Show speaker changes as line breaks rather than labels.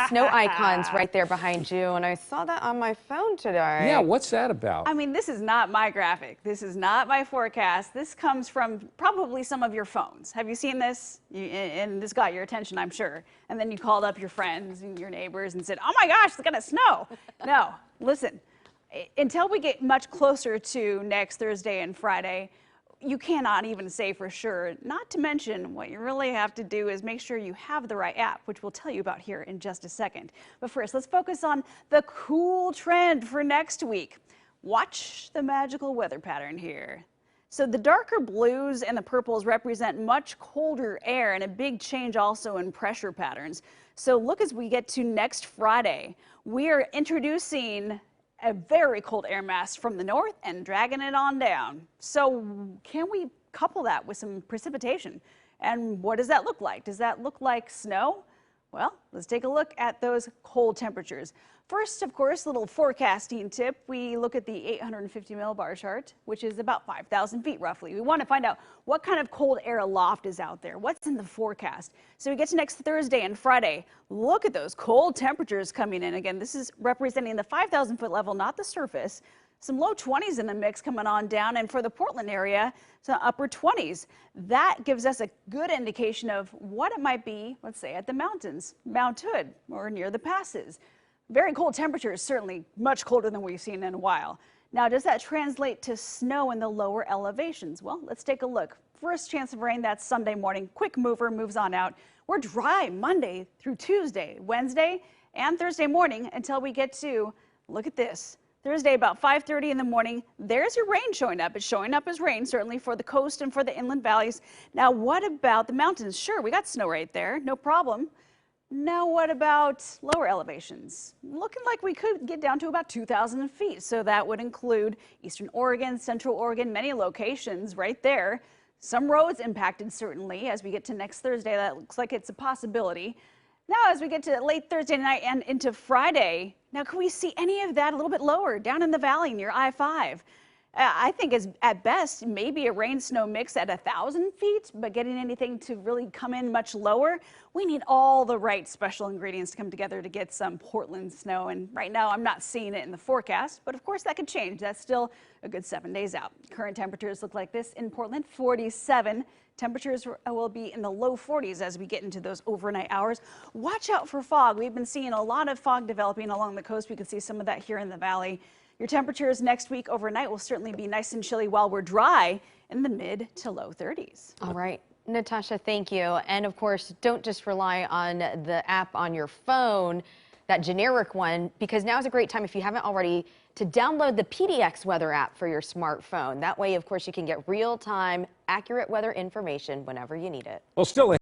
snow icons right there behind you, and I saw that on my phone today.
Yeah, what's that about?
I mean, this is not my graphic. This is not my forecast. This comes from probably some of your phones. Have you seen this? And this got your attention, I'm sure. And then you called up your friends and your neighbors and said, oh my gosh, it's gonna snow. No, listen, until we get much closer to next Thursday and Friday, you cannot even say for sure. Not to mention, what you really have to do is make sure you have the right app, which we'll tell you about here in just a second. But first, let's focus on the cool trend for next week. Watch the magical weather pattern here. So the darker blues and the purples represent much colder air and a big change also in pressure patterns. So look, as we get to next Friday, we are introducing a very cold air mass from the north and dragging it on down. So can we couple that with some precipitation? And what does that look like? Does that look like snow? Well, let's take a look at those cold temperatures. First, of course, a little forecasting tip. We look at the 850 millibar chart, which is about 5,000 feet roughly. We want to find out what kind of cold air aloft is out there. What's in the forecast? So we get to next Thursday and Friday. Look at those cold temperatures coming in. Again, this is representing the 5,000 foot level, not the surface. Some low 20s in the mix coming on down, and for the Portland area, some upper 20s. That gives us a good indication of what it might be, let's say, at the mountains, Mount Hood, or near the passes. Very cold temperatures, certainly much colder than we've seen in a while. Now, does that translate to snow in the lower elevations? Well, let's take a look. First chance of rain, that's Sunday morning. Quick mover, moves on out. We're dry Monday through Tuesday, Wednesday, and Thursday morning until we get to, look at this, Thursday about 5:30 in the morning. There's your rain showing up. It's showing up as rain, certainly for the coast and for the inland valleys. Now, what about the mountains? Sure, we got snow right there, no problem. Now, what about lower elevations? Looking like we could get down to about 2,000 feet. So that would include eastern Oregon, central Oregon, many locations right there. Some roads impacted, certainly, as we get to next Thursday. That looks like it's a possibility. Now, as we get to late Thursday night and into Friday, now can we see any of that a little bit lower down in the valley near I-5? I think is at best maybe a rain snow mix at 1,000 feet, but getting anything to really come in much lower, we need all the right special ingredients to come together to get some Portland snow. And right now I'm not seeing it in the forecast, but of course that could change. That's still a good 7 days out. Current temperatures look like this in Portland, 47. Temperatures will be in the low 40s as we get into those overnight hours. Watch out for fog. We've been seeing a lot of fog developing along the coast. We can see some of that here in the valley. Your temperatures next week overnight will certainly be nice and chilly while we're dry in the mid to low 30s.
All right, Natasha, thank you. And of course, don't just rely on the app on your phone, that generic one, because now is a great time, if you haven't already, to download the PDX weather app for your smartphone. That way, of course, you can get real-time, accurate weather information whenever you need it.
Well, still